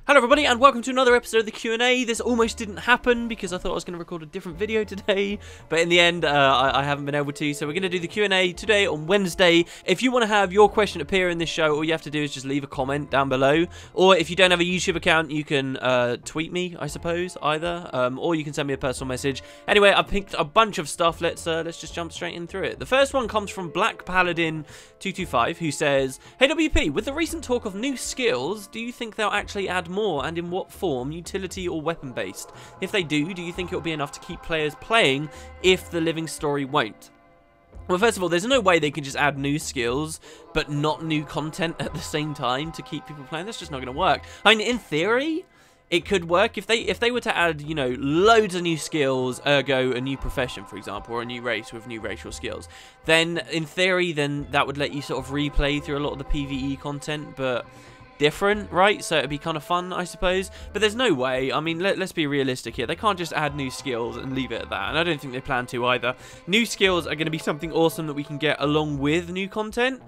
Hello everybody and welcome to another episode of the Q&A. This almost didn't happen because I thought I was going to record a different video today, but in the end I haven't been able to, so we're going to do the Q&A today on Wednesday. If you want to have your question appear in this show, all you have to do is just leave a comment down below, or if you don't have a YouTube account, you can tweet me, I suppose, either, or you can send me a personal message. Anyway, I picked a bunch of stuff. Let's just jump straight in through it. The first one comes from Black Paladin 225, who says, "Hey WP, with the recent talk of new skills, do you think they'll actually add more, and in what form, utility or weapon based? If they do you think it'll be enough to keep players playing if the living story won't?" Well, first of all, there's no way they can just add new skills but not new content at the same time to keep people playing. That's just not going to work. I mean, in theory, it could work if they were to add, you know, loads of new skills, ergo a new profession, for example, or a new race with new racial skills. Then, in theory, then that would let you sort of replay through a lot of the PvE content, but different, right? So it'd be kind of fun, I suppose. But there's no way. I mean, let's be realistic here. They can't just add new skills and leave it at that. And I don't think they plan to either. New skills are going to be something awesome that we can get along with new content.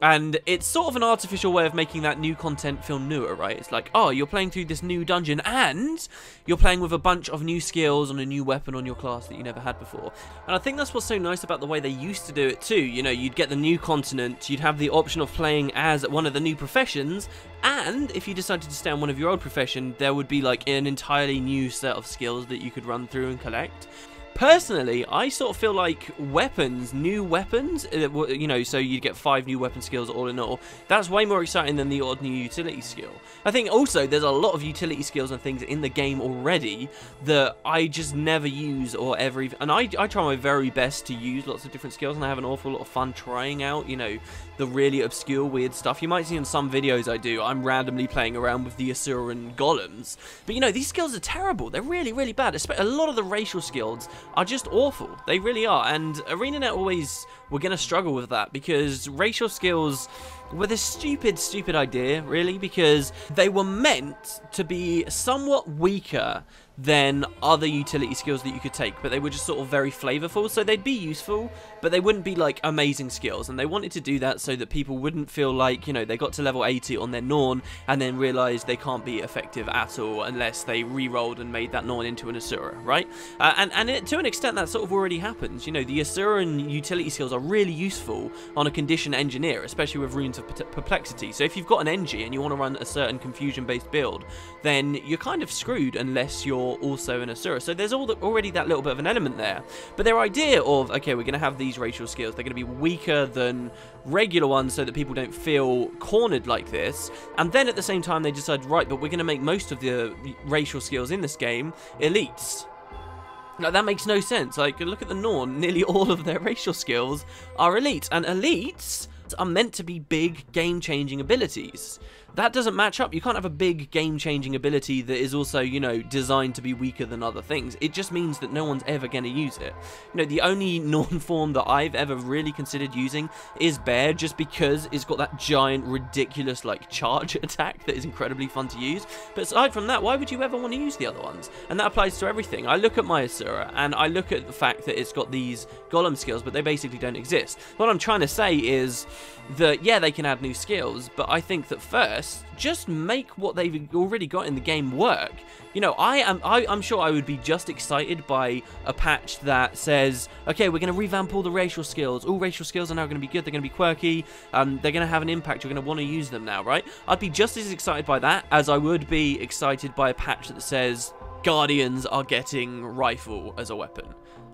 And it's sort of an artificial way of making that new content feel newer, right? It's like, oh, you're playing through this new dungeon and you're playing with a bunch of new skills on a new weapon on your class that you never had before. And I think that's what's so nice about the way they used to do it too. You know, you'd get the new continent, you'd have the option of playing as one of the new professions, and if you decided to stay on one of your old profession, there would be like an entirely new set of skills that you could run through and collect. Personally, I sort of feel like weapons, new weapons, you know, so you'd get 5 new weapon skills all in all. That's way more exciting than the odd new utility skill. I think also there's a lot of utility skills and things in the game already that I just never use or ever even... And I try my very best to use lots of different skills, and I have an awful lot of fun trying out, you know, the really obscure, weird stuff. You might see in some videos I do, I'm randomly playing around with the Asuran golems. But, you know, these skills are terrible. They're really, really bad. A lot of the racial skills are just awful. They really are. And ArenaNet always were going to struggle with that because racial skills were this stupid idea, really, because they were meant to be somewhat weaker than other utility skills that you could take, but they were just sort of very flavorful, so they'd be useful, but they wouldn't be like amazing skills, and they wanted to do that so that people wouldn't feel like, you know, they got to level 80 on their Norn and then realized they can't be effective at all unless they re-rolled and made that Norn into an Asura, right? To an extent that sort of already happens. You know, the Asuran utility skills are really useful on a condition engineer, especially with Runes of Perplexity. So if you've got an Engie and you want to run a certain confusion-based build, then you're kind of screwed unless you're also an Asura. So there's already that little bit of an element there. But their idea of, okay, we're going to have these racial skills, they're going to be weaker than regular ones so that people don't feel cornered like this, and then at the same time they decide, right, but we're going to make most of the racial skills in this game elites. Like, that makes no sense. Like, look at the Norn, nearly all of their racial skills are elites, and elites are meant to be big game-changing abilities. That doesn't match up. You can't have a big game-changing ability that is also, you know, designed to be weaker than other things. It just means that no one's ever going to use it. You know, the only Norn form that I've ever really considered using is Bear, just because it's got that giant, ridiculous, like, charge attack that is incredibly fun to use. But aside from that, why would you ever want to use the other ones? And that applies to everything. I look at my Asura, and I look at the fact that it's got these golem skills, but they basically don't exist. What I'm trying to say is that, yeah, they can add new skills, but I think that first, just make what they've already got in the game work. You know, I'm sure I would be just excited by a patch that says, okay, we're going to revamp all the racial skills. All racial skills are now going to be good. They're going to be quirky. They're going to have an impact. You're going to want to use them now, right? I'd be just as excited by that as I would be excited by a patch that says Guardians are getting rifle as a weapon.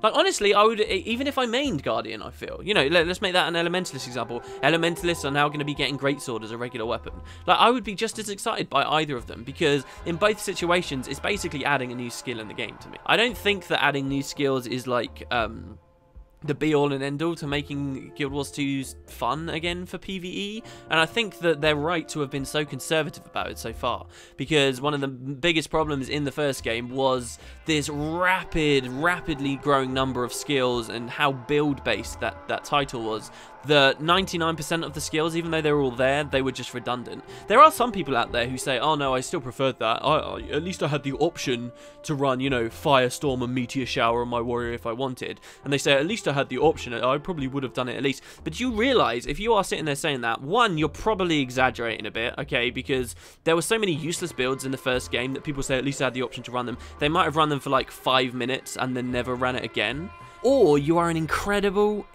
Like, honestly, I would, even if I mained Guardian, I feel. You know, let's make that an Elementalist example. Elementalists are now going to be getting Greatsword as a regular weapon. Like, I would be just as excited by either of them, because in both situations, it's basically adding a new skill in the game to me. I don't think that adding new skills is like, the be-all and end-all to making Guild Wars 2's fun again for PvE, and I think that they're right to have been so conservative about it so far, because one of the biggest problems in the first game was this rapidly growing number of skills and how build-based that title was, that 99% of the skills, even though they were all there, they were just redundant. There are some people out there who say, oh no, I still preferred that. At least I had the option to run, you know, Firestorm and Meteor Shower on my warrior if I wanted. And they say, at least I had the option. I probably would have done it at least. But you realise, if you are sitting there saying that, one, you're probably exaggerating a bit, okay, because there were so many useless builds in the first game that people say at least I had the option to run them. They might have run them for like 5 minutes and then never ran it again. Or you are an incredible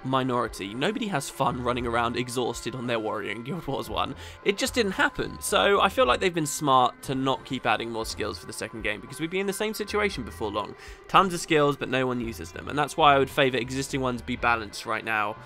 minority. Nobody has fun running around exhausted on their warrior in Guild Wars 1. It just didn't happen. So I feel like they've been smart to not keep adding more skills for the second game, because we'd be in the same situation before long. Tons of skills, but no one uses them. And that's why I would favour existing ones be balanced right now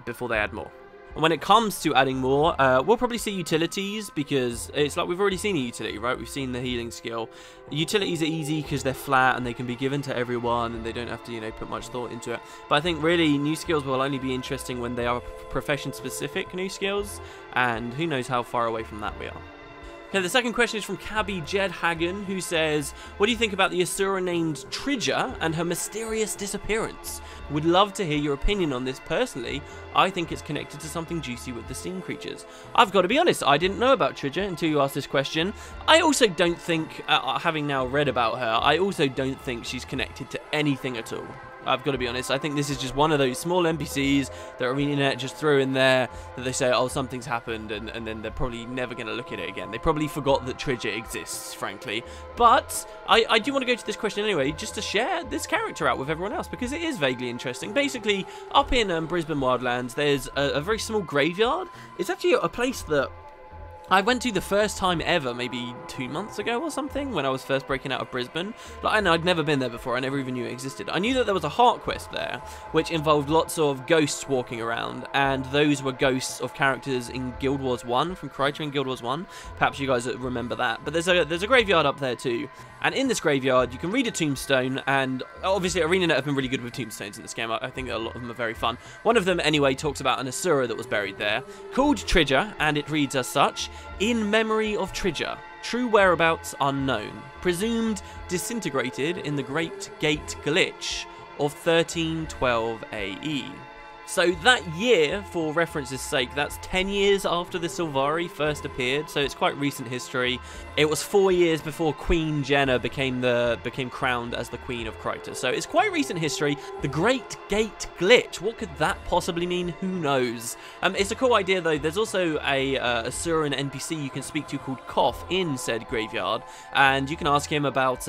before they add more. And when it comes to adding more, we'll probably see utilities, because it's like we've already seen a utility, right? We've seen the healing skill. Utilities are easy because they're flat and they can be given to everyone and they don't have to, you know, put much thought into it. But I think really new skills will only be interesting when they are profession-specific new skills, and who knows how far away from that we are. Okay, the second question is from Cabby Jedhagen, who says, what do you think about the Asura named Tridger and her mysterious disappearance? Would love to hear your opinion on this. Personally, I think it's connected to something juicy with the steam creatures. I've got to be honest, I didn't know about Tridger until you asked this question. I also don't think, having now read about her, I also don't think she's connected to anything at all. I've got to be honest, I think this is just one of those small NPCs that ArenaNet just threw in there that they say, oh, something's happened, and then they're probably never going to look at it again. They probably forgot that Tridger exists, frankly. But I do want to go to this question anyway, just to share this character out with everyone else, because it is vaguely interesting. Basically, up in Brisban Wildlands, there's a very small graveyard. It's actually a place that I went to the first time ever, maybe 2 months ago or something, when I was first breaking out of Brisbane. Like, I know I'd never been there before, I never even knew it existed. I knew that there was a heart quest there, which involved lots of ghosts walking around, and those were ghosts of characters in Guild Wars 1, from Criterion Guild Wars 1. Perhaps you guys remember that. But there's a graveyard up there too, and in this graveyard you can read a tombstone, and obviously ArenaNet have been really good with tombstones in this game. I think a lot of them are very fun. One of them, anyway, talks about an Asura that was buried there, called Tridger, and it reads as such: in memory of Tridger, true whereabouts unknown, presumed disintegrated in the Great Gate Glitch of 1312 AE. So that year, for reference's sake, that's 10 years after the Sylvari first appeared, so it's quite recent history. It was 4 years before Queen Jenna became crowned as the Queen of Kryta, so it's quite recent history. The Great Gate Glitch, what could that possibly mean? Who knows? It's a cool idea though. There's also a Asuran NPC you can speak to called Koff in said graveyard, and you can ask him about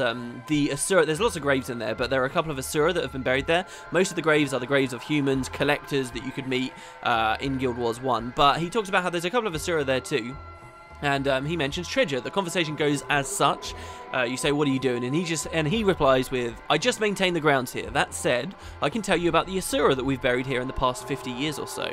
the Asura. There's lots of graves in there, but there are a couple of Asura that have been buried there. Most of the graves are the graves of humans, collectors that you could meet in Guild Wars 1, but he talks about how there's a couple of Asura there too, and he mentions Tridger. The conversation goes as such. You say, what are you doing? And he replies with, I just maintain the grounds here. That said, I can tell you about the Asura that we've buried here in the past 50 years or so.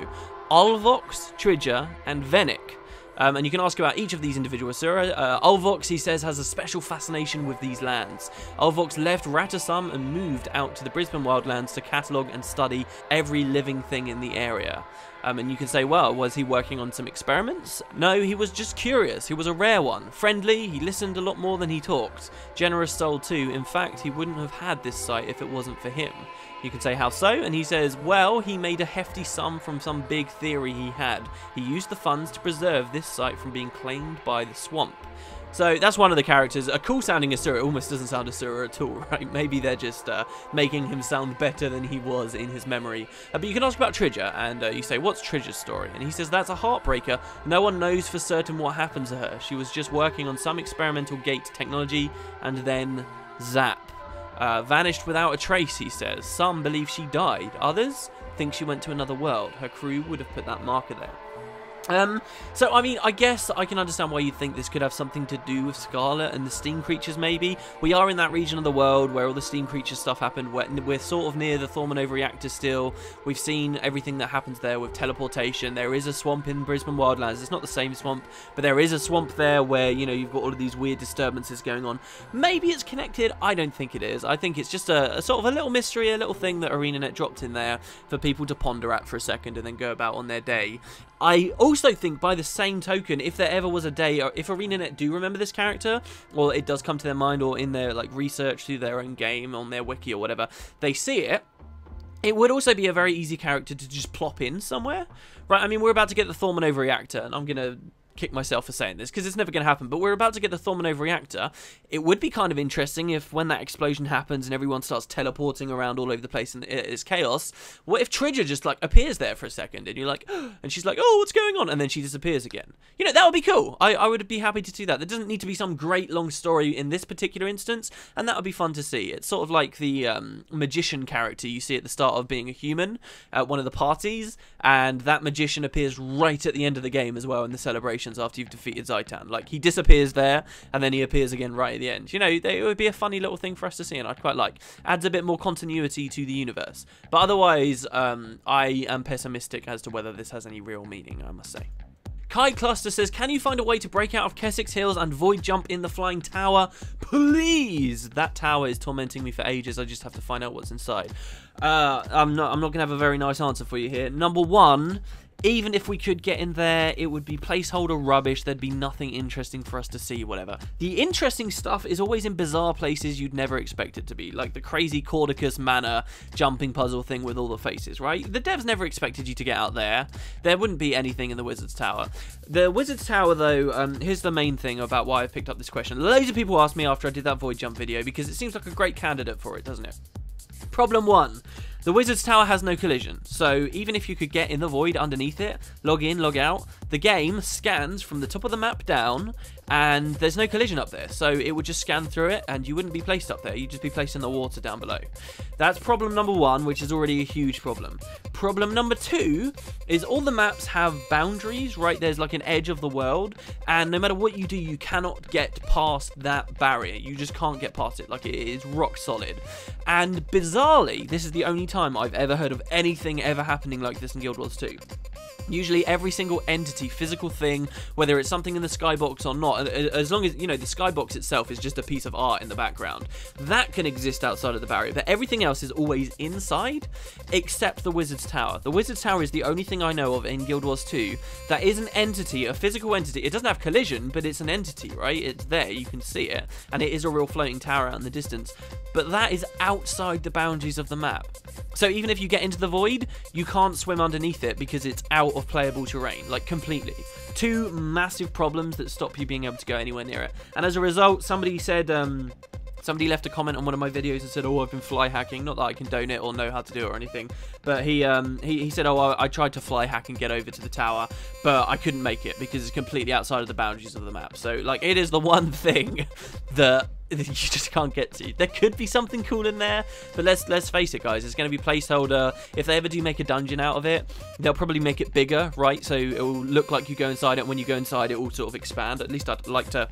Ulvox, Tridger, and Venick. And you can ask about each of these individual Asura. Ulvox, he says, has a special fascination with these lands. Ulvox left Ratasum and moved out to the Brisban Wildlands to catalogue and study every living thing in the area. And you can say, well, was he working on some experiments? No, he was just curious. He was a rare one. Friendly, he listened a lot more than he talked. Generous soul too. In fact, he wouldn't have had this site if it wasn't for him. You can say, how so? And he says, well, he made a hefty sum from some big theory he had. He used the funds to preserve this site from being claimed by the swamp. So that's one of the characters. A cool sounding Asura. Almost doesn't sound Asura at all, right? Maybe they're just making him sound better than he was in his memory. But you can ask about Tridger, and you say, what's Tridger's story? And he says, that's a heartbreaker. No one knows for certain what happened to her. She was just working on some experimental gate technology, and then zap. Vanished without a trace, he says. Some believe she died. Others think she went to another world. Her crew would have put that marker there. So, I mean, I guess I can understand why you think this could have something to do with Scarlet and the steam creatures, maybe. We are in that region of the world where all the steam creature stuff happened. We're sort of near the Thormanova reactor still. We've seen everything that happens there with teleportation. There is a swamp in Brisban Wildlands. It's not the same swamp, but there is a swamp there where, you know, you've got all of these weird disturbances going on. Maybe it's connected. I don't think it is. I think it's just a sort of a little mystery, a little thing that ArenaNet dropped in there for people to ponder at for a second and then go about on their day. I also think, by the same token, if there ever was a day, or if ArenaNet do remember this character, or it does come to their mind, or in their like research through their own game, on their wiki or whatever, they see it, It would also be a very easy character to just plop in somewhere, right? I mean, we're about to get the Thormanova reactor, and I'm going to kick myself for saying this because it's never going to happen, but we're about to get the Thormanova reactor. It would be kind of interesting if when that explosion happens and everyone starts teleporting around all over the place and it's chaos, what if Tridger just like appears there for a second and you're like, and she's like, oh, what's going on? And then she disappears again. You know, that would be cool. I would be happy to see that. There doesn't need to be some great long story in this particular instance, and that would be fun to see. It's sort of like the magician character you see at the start of Being a Human at one of the parties, and that magician appears right at the end of the game as well in the celebrations after you've defeated Zaitan. Like, he disappears there, and then he appears again right at the end. You know, it would be a funny little thing for us to see, and I'd quite like. Adds a bit more continuity to the universe. But otherwise, I am pessimistic as to whether this has any real meaning, I must say. Kai Cluster says, can you find a way to break out of Keswick's Hills and void jump in the flying tower? Please! That tower is tormenting me for ages. I just have to find out what's inside. I'm not going to have a very nice answer for you here. Number one, even if we could get in there, it would be placeholder rubbish. There'd be nothing interesting for us to see, whatever. The interesting stuff is always in bizarre places you'd never expect it to be, like the crazy Cordicus Manor jumping puzzle thing with all the faces, right? The devs never expected you to get out there. There wouldn't be anything in the Wizard's Tower. The Wizard's Tower, though, here's the main thing about why I've picked up this question. Loads of people asked me after I did that void jump video because it seems like a great candidate for it, doesn't it? Problem one. The Wizard's Tower has no collision, so even if you could get in the void underneath it, log in, log out, the game scans from the top of the map down, and there's no collision up there, so it would just scan through it, and you wouldn't be placed up there, you'd just be placed in the water down below. That's problem number one, which is already a huge problem. Problem number two is all the maps have boundaries, right? There's like an edge of the world, and no matter what you do, you cannot get past that barrier. You just can't get past it, like it is rock solid. And bizarrely, this is the only time I've ever heard of anything ever happening like this in Guild Wars 2. Usually every single entity, physical thing, whether it's something in the skybox or not, as long as, you know, the skybox itself is just a piece of art in the background, that can exist outside of the barrier, but everything else is always inside, except the Wizard's Tower. The Wizard's Tower is the only thing I know of in Guild Wars 2 that is an entity, a physical entity. It doesn't have collision, but it's an entity, right? It's there, you can see it, and it is a real floating tower out in the distance, but that is outside the boundaries of the map. So even if you get into the void, you can't swim underneath it because it's out of playable terrain, like completely. Two massive problems that stop you being able to go anywhere near it. And as a result, somebody said, somebody left a comment on one of my videos and said, oh, I've been fly hacking. Not that I condone it or know how to do it or anything, but he said, oh, I tried to fly hack and get over to the tower, but I couldn't make it because it's completely outside of the boundaries of the map. So, like, it is the one thing that you just can't get to. There could be something cool in there, but let's face it, guys, it's going to be placeholder. If they ever do make a dungeon out of it, they'll probably make it bigger, right? So it will look like you go inside it, and when you go inside, it will sort of expand. At least I'd like to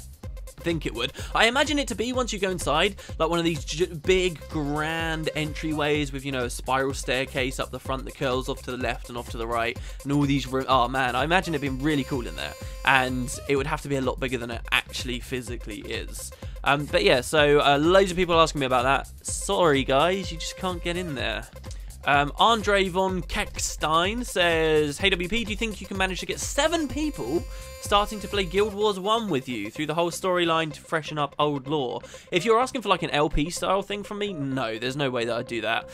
think it would. I imagine it to be, once you go inside, like one of these big grand entryways with, you know, a spiral staircase up the front that curls off to the left and off to the right, and all these oh man, I imagine it being really cool in there, and it would have to be a lot bigger than it actually physically is. But yeah, so loads of people asking me about that. Sorry guys, you just can't get in there. Andre von Keckstein says, hey WP, do you think you can manage to get 7 people starting to play Guild Wars 1 with you through the whole storyline to freshen up old lore? If you're asking for like an LP style thing from me, no, there's no way that I'd do that.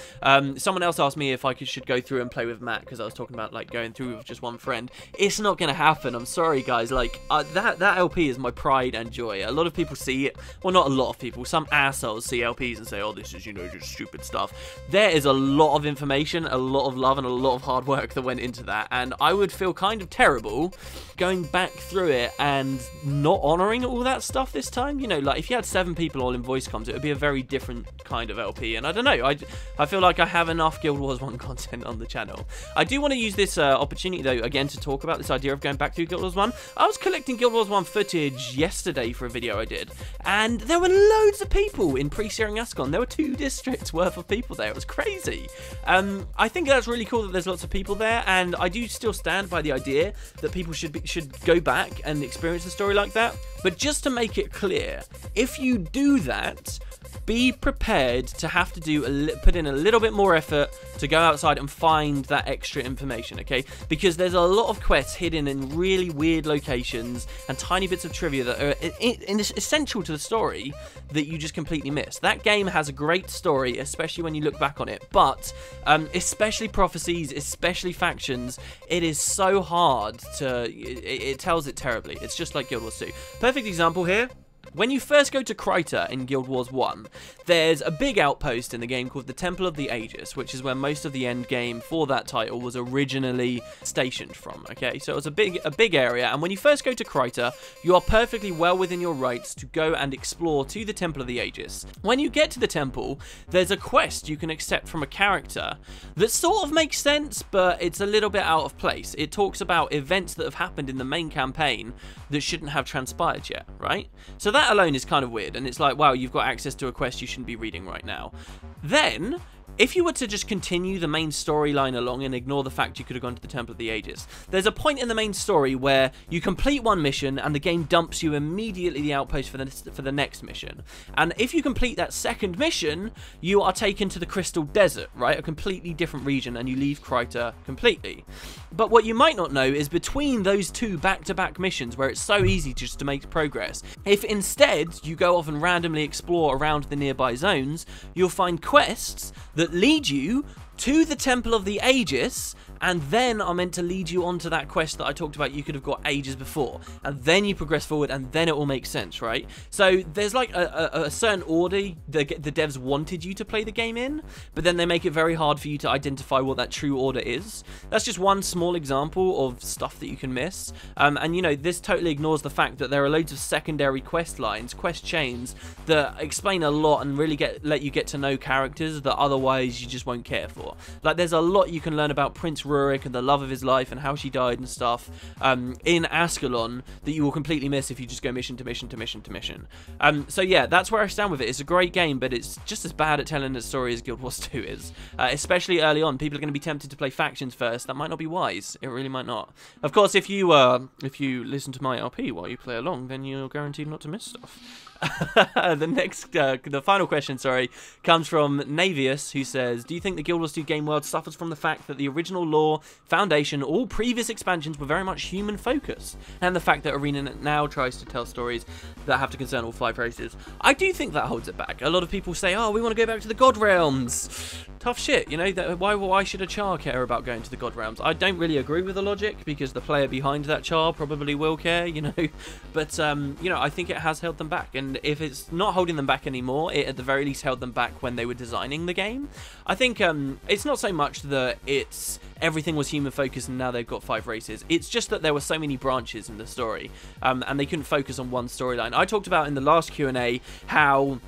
Someone else asked me if I should go through and play with Matt, because I was talking about like going through with just one friend. It's not going to happen. I'm sorry guys, like that LP is my pride and joy. A lot of people see it, well, not a lot of people, some assholes see LPs and say, oh, this is, you know, just stupid stuff. There is a lot of information, a lot of love, and a lot of hard work that went into that, and I would feel kind of terrible going back through it and not honouring all that stuff this time. You know, like if you had 7 people all in voice comms, it would be a very different kind of LP, and I don't know, I feel like I have enough Guild Wars 1 content on the channel. I do want to use this opportunity though, again, to talk about this idea of going back through Guild Wars 1. I was collecting Guild Wars 1 footage yesterday for a video I did, and there were loads of people in pre-Searing Ascon. There were 2 districts worth of people there. It was crazy. I think that's really cool that there's lots of people there, and I do still stand by the idea that people should go back and experience a story like that. But just to make it clear, if you do that, be prepared to have to put in a little bit more effort to go outside and find that extra information, okay? Because there's a lot of quests hidden in really weird locations and tiny bits of trivia that are essential to the story that you just completely miss. That game has a great story, especially when you look back on it, but especially prophecies, especially factions, it is so hard to... It tells it terribly. It's just like Guild Wars 2. Perfect example here. When you first go to Kryta in Guild Wars 1, there's a big outpost in the game called the Temple of the Aegis, which is where most of the end game for that title was originally stationed from, okay? So it's a big area, and when you first go to Kryta, you are perfectly well within your rights to go and explore to the Temple of the Aegis. When you get to the temple, there's a quest you can accept from a character that sort of makes sense, but it's a little bit out of place. It talks about events that have happened in the main campaign that shouldn't have transpired yet, right? So that alone is kind of weird, and it's like, wow, you've got access to a quest you shouldn't be reading right now. Then, if you were to just continue the main storyline along and ignore the fact you could have gone to the Temple of the Aegis, there's a point in the main story where you complete one mission and the game dumps you immediately the outpost for the next mission. And if you complete that second mission, you are taken to the Crystal Desert, right? A completely different region, and you leave Kryta completely. But what you might not know is between those two back-to-back missions where it's so easy just to make progress, if instead you go off and randomly explore around the nearby zones, you'll find quests that lead you to the Temple of the Aegis, and then are meant to lead you onto that quest that I talked about you could have got ages before, and then you progress forward, and then it all makes sense, right? So there's like a certain order the devs wanted you to play the game in, but then they make it very hard for you to identify what that true order is. That's just one small example of stuff that you can miss, and you know, this totally ignores the fact that there are loads of secondary quest lines, quest chains, that explain a lot and really let you get to know characters that otherwise you just won't care for. Like, there's a lot you can learn about Prince Rurik and the love of his life and how she died and stuff in Ascalon that you will completely miss if you just go mission to mission to mission to mission. So yeah, that's where I stand with it. It's a great game, but it's just as bad at telling a story as Guild Wars 2 is. Especially early on, people are going to be tempted to play factions first. That might not be wise. It really might not. Of course, if you listen to my LP while you play along, then you're guaranteed not to miss stuff. The final question, sorry, comes from Navius, who says, do you think the Guild Wars 2 game world suffers from the fact that the original lore, foundation, all previous expansions were very much human focused, and the fact that ArenaNet now tries to tell stories that have to concern all 5 races? I do think that holds it back. A lot of people say, oh, we want to go back to the God Realms. Tough shit, you know, why should a Char care about going to the God Realms? I don't really agree with the logic, because the player behind that Char probably will care, you know, but, you know, I think it has held them back, and if it's not holding them back anymore, it at the very least held them back when they were designing the game. I think it's not so much that everything was human focused and now they've got 5 races. It's just that there were so many branches in the story, and they couldn't focus on one storyline. I talked about in the last Q&A how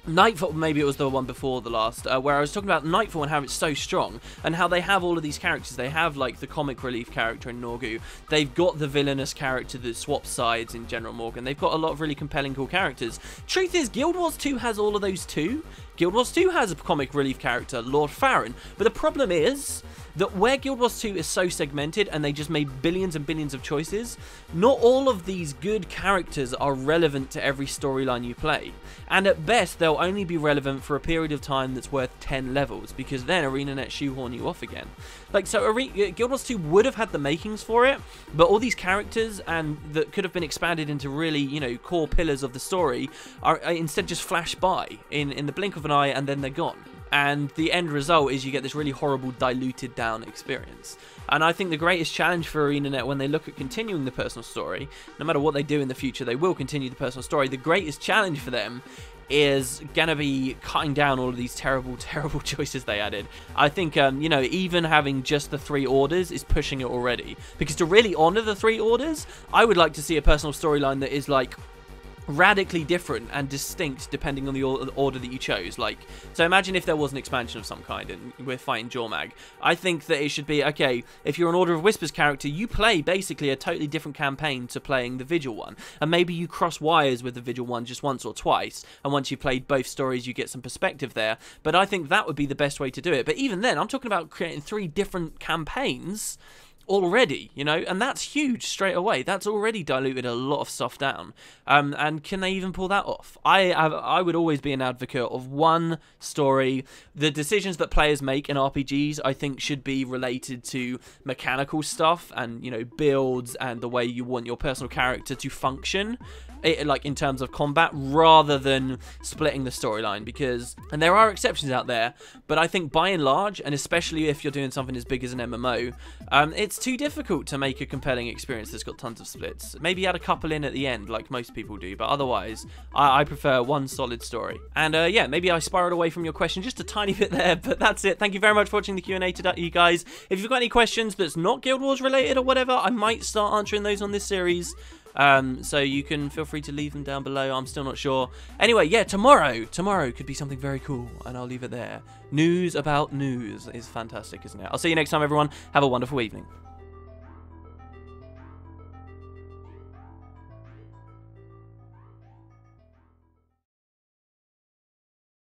Nightfall, maybe it was the one before the last, where I was talking about Nightfall and how it's so strong, and how they have all of these characters. They have, like, the comic relief character in Norgu. They've got the villainous character that swaps sides in General Morgan. They've got a lot of really compelling, cool characters. Truth is, Guild Wars 2 has all of those too. Guild Wars 2 has a comic relief character, Lord Farron. But the problem is that where Guild Wars 2 is so segmented and they just made billions and billions of choices, not all of these good characters are relevant to every storyline you play. And at best, they'll only be relevant for a period of time that's worth 10 levels, because then ArenaNet shoehorn you off again. Like, so Guild Wars 2 would have had the makings for it, but all these characters and that could have been expanded into really, you know, core pillars of the story are instead just flash by in the blink of an eye, and then they're gone. And the end result is you get this really horrible, diluted down experience. And I think the greatest challenge for ArenaNet when they look at continuing the personal story, no matter what they do in the future, they will continue the personal story. The greatest challenge for them is going to be cutting down all of these terrible, terrible choices they added. I think, you know, even having just the 3 orders is pushing it already. Because to really honor the 3 orders, I would like to see a personal storyline that is, like, radically different and distinct depending on the order that you chose. Like, so imagine if there was an expansion of some kind and we're fighting Jormag. I think that it should be, okay, if you're an Order of Whispers character, you play basically a totally different campaign to playing the Vigil one, and maybe you cross wires with the Vigil one just once or twice, and once you've played both stories you get some perspective there. But I think that would be the best way to do it. But even then, I'm talking about creating 3 different campaigns already, you know, and that's huge straight away. That's already diluted a lot of stuff down. And can they even pull that off? I would always be an advocate of one story. The decisions that players make in RPGs, I think, should be related to mechanical stuff and, you know, builds and the way you want your personal character to function, like in terms of combat, rather than splitting the storyline. Because, and there are exceptions out there, but I think by and large, and especially if you're doing something as big as an MMO, it's too difficult to make a compelling experience that's got tons of splits. Maybe add a couple in at the end, like most people do, but otherwise, I prefer one solid story. And yeah, maybe I spiraled away from your question just a tiny bit there, but that's it. Thank you very much for watching the Q&A today, you guys. If you've got any questions that's not Guild Wars related or whatever, I might start answering those on this series. So you can feel free to leave them down below. I'm still not sure. Anyway, yeah, tomorrow could be something very cool, and I'll leave it there. News about news is fantastic, isn't it? I'll see you next time, everyone. Have a wonderful evening.